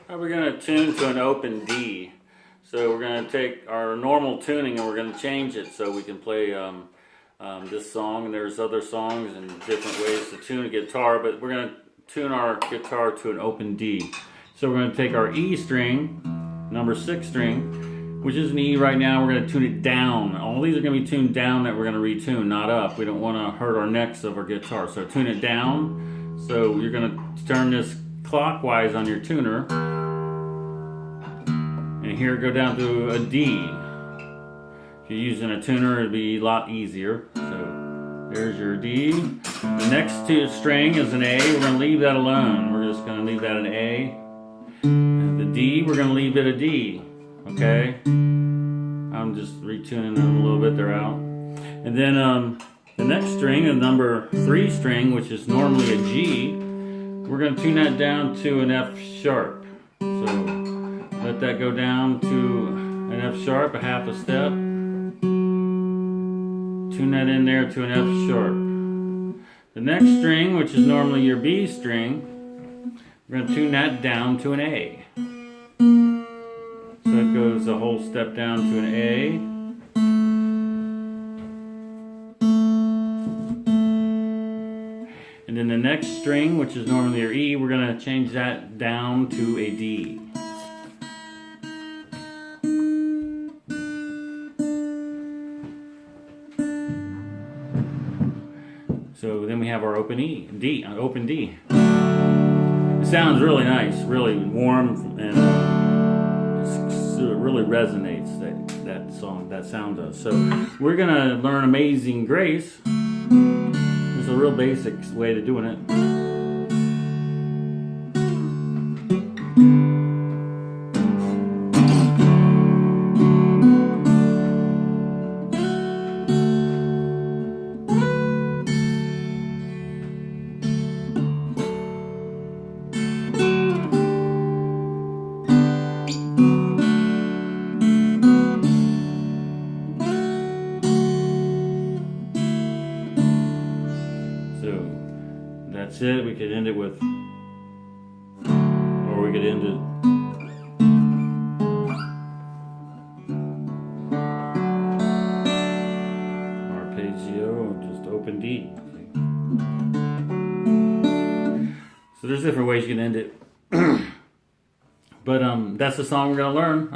How are we going to tune to an open D? So we're going to take our normal tuning and we're going to change it so we can play this song. And there's other songs and different ways to tune a guitar, but we're going to tune our guitar to an open D. So we're going to take our E string, number 6 string, which is an E right now. We're going to tune it down. All these are going to be tuned down that we're going to retune, not up. We don't want to hurt our necks of our guitar. So tune it down. So you're going to turn this clockwise on your tuner. And here go down to a D. If you're using a tuner, it'd be a lot easier. So there's your D. The next string is an A. We're going to leave that alone. We're just going to leave that an A. And the D, we're going to leave it a D. Okay? I'm just retuning them a little bit. They're out. And then the next string, the number 3 string, which is normally a G, we're going to tune that down to an F sharp. So let that go down to an F sharp, a half a step. Tune that in there to an F sharp. The next string, which is normally your B string, we're going to tune that down to an A. So it goes a whole step down to an A. And then the next string, which is normally your E, we're going to change that down to a D. So then we have our open D. It sounds really nice, really warm, and it really resonates, that song, that sound does. So we're going to learn Amazing Grace. It's a real basic way to doing it. That's it. We could end it with, or we could end it. Arpeggio, just open D. So there's different ways you can end it. But that's the song we're going to learn.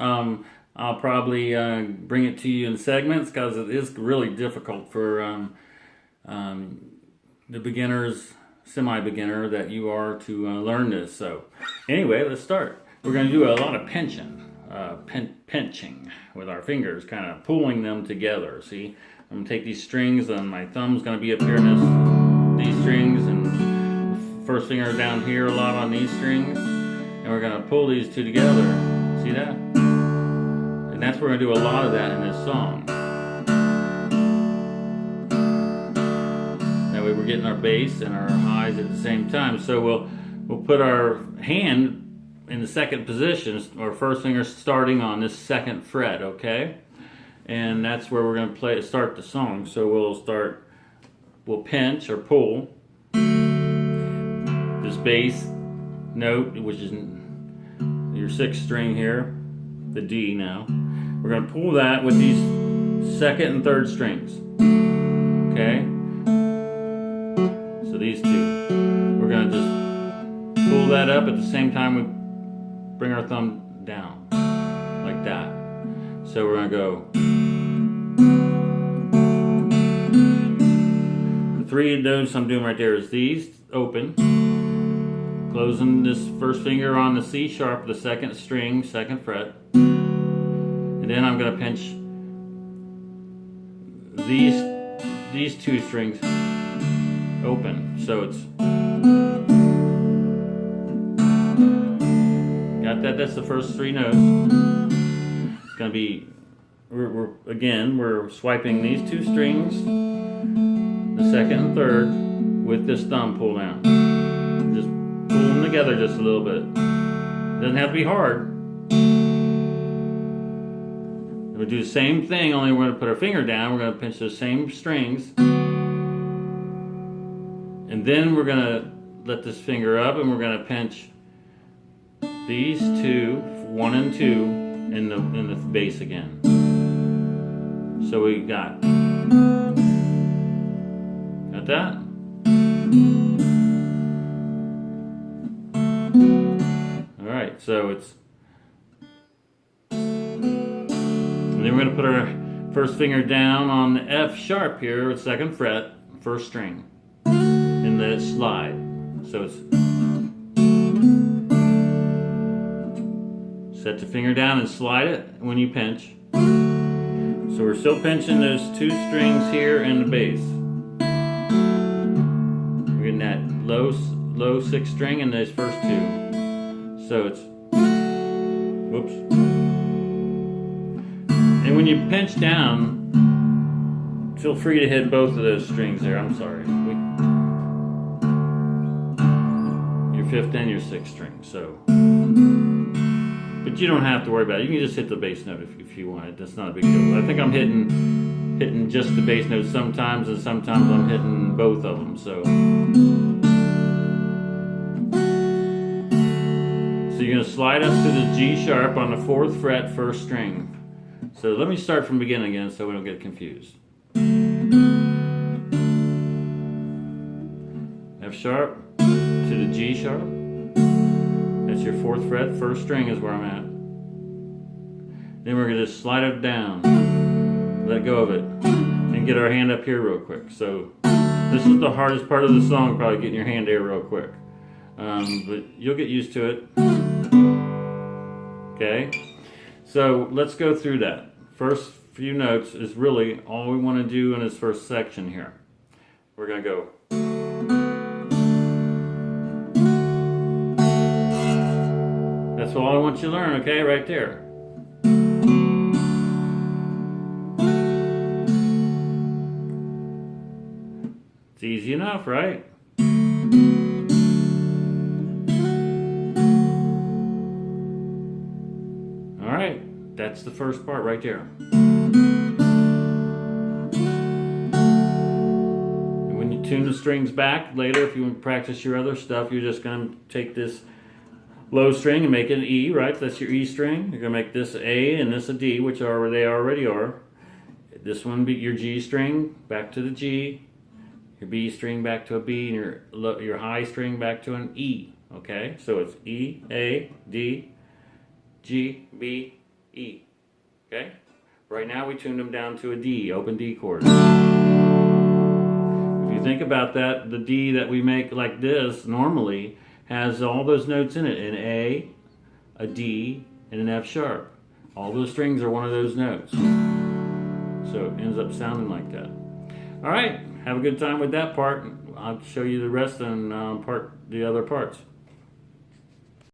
I'll probably bring it to you in segments because it is really difficult for the beginners, semi-beginner that you are to learn this. So anyway, let's start. We're going to do a lot of pinching with our fingers, kind of pulling them together. See, I'm going to take these strings and my thumb's going to be up here in these strings, and the first finger down here a lot on these strings, and we're going to pull these two together. See that? And that's we're going to do a lot of that in this song. We're getting our bass and our highs at the same time. So we'll put our hand in the second position, our first finger starting on this second fret, okay? And that's where we're going to start the song. So we'll pinch or pull this bass note, which is your 6th string here, the D now. We're going to pull that with these 2nd and 3rd strings, okay? So these two, we're going to just pull that up at the same time we bring our thumb down, like that. So we're going to go. The 3 notes I'm doing right there is these, open, closing this first finger on the C sharp, the 2nd string, 2nd fret, and then I'm going to pinch these 2 strings open. So it's got that. That's the first 3 notes. It's gonna be we're swiping these 2 strings, the 2nd and 3rd, with this thumb pull down. Just pull them together just a little bit. Doesn't have to be hard. We'll do the same thing, only we're going to put our finger down. We're going to pinch those same strings. And then we're going to let this finger up and we're going to pinch these two, 1 and 2, in the bass again. So we got that? Alright, so it's, and then we're going to put our first finger down on the F sharp here, 2nd fret, 1st string, and let it slide. So it's, set the finger down and slide it when you pinch. So we're still pinching those 2 strings here and the bass. We're getting that low 6th string in those first 2. So it's, whoops. And when you pinch down, feel free to hit both of those strings there. I'm sorry. Your 5th and your 6th string. So, but you don't have to worry about it. You can just hit the bass note if you want it. That's not a big deal. I think I'm hitting just the bass note sometimes, and sometimes I'm hitting both of them. So you're going to slide us to the G sharp on the 4th fret, 1st string. So let me start from the beginning again so we don't get confused. F sharp to the G sharp. That's your 4th fret, 1st string is where I'm at. Then we're going to slide it down, let go of it, and get our hand up here real quick. So this is the hardest part of the song, probably getting your hand there real quick. But you'll get used to it. Okay, so let's go through that. First few notes is really all we want to do in this first section here. We're going to go. That's all I want you to learn, okay, right there. It's easy enough, right? Alright, that's the first part right there. And when you tune the strings back later, if you want to practice your other stuff, you're just going to take this low string and make it an E, right? That's your E string. You're going to make this A and this a D, which they already are. This one be your G string back to the G, your B string back to a B, and your high string back to an E. Okay, so it's E, A, D, G, B, E. Okay? Right now we tuned them down to a D, open D chord. If you think about that, the D that we make like this normally has all those notes in it, an A, a D, and an F sharp. All those strings are one of those notes. So it ends up sounding like that. Alright, have a good time with that part. I'll show you the rest and the other parts.